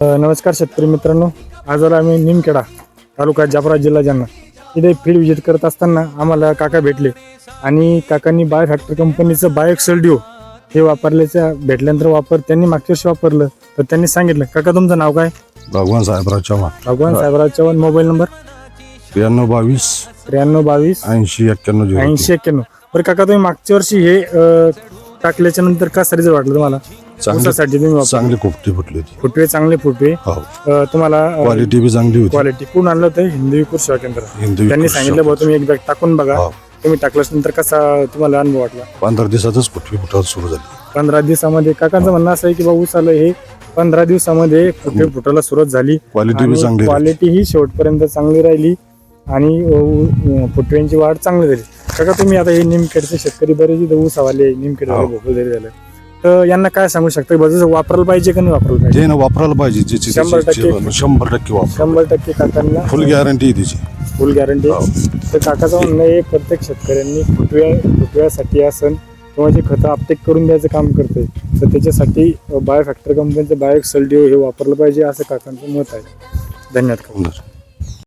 नमस्कार शेतकरी मित्रांनो, आज आम्ही निमखेडा तालुका जाफराबाद जिल्हा जालना इथे फील्ड विजिट करत असताना आम्हाला काका भेटले आणि काकांनी बायो फॅक्टर कंपनीचं बायोएक्सेल डिओ हे भेटल्यानंतर त्यांनी मागच्या वर्षी वापरलं. तर त्यांनी सांगितलं, काका तुमचं नाव काय? भगवान साहेबराव चव्हाण. भगवान साहेबराव चव्हाण. Mobile number 9322 8091. बरं काका, तुम्ही मागच्या वर्षी हे टाकल्याच्या नंतर कसा रिझल्ट वाटलं तुम्हाला? ऊसासाठी तुम्ही चांगली कुपटी फुटली होती. फुटवे चांगले फुटवे. तुम्हाला क्वालिटी बी चांगली होती. क्वालिटी कोण आणलं होतं? हिंदवी विकृत सेवा केंद्र. त्यांनी सांगितलं बघा तुम्ही एकदा टाकून बघा. तुम्ही टाकल्यानंतर कसा तुम्हाला अनुभव वाटला? 15 दिवसातच फुटवी फुटायला सुरू झाली. 15 दिवसामध्ये काकांचं म्हणणं असं आहे की बाबा ऊस आलं हे 15 दिवसामध्ये फुटवे फुटायला सुरुवात झाली. क्वालिटी बी चांगली, क्वालिटी ही शेवटपर्यंत चांगली राहिली आणि फुटव्यांची वाढ चांगली झाली. काका तुम्ही आता हे निमखेडचे शेतकरी बरेच ऊस आले निमखेड भोपळे जरी झाले, तर यांना काय सांगू शकता? वापरायला पाहिजे का नाही वापरायला पाहिजे? वापरायला पाहिजे. 100% काकांना फुल गॅरंटी तिची. फुल गॅरंटी. तर काकाचं म्हणणं आहे प्रत्येक शेतकऱ्यांनी फुटव्यासाठी असन किंवा जे खतं अपटेक करून द्यायचं काम करते, तर त्याच्यासाठी बायो फॅक्टर कंपनीचं बायोएक्सेल डिओ हे वापरलं पाहिजे असं काकांचं मत आहे. धन्यवाद.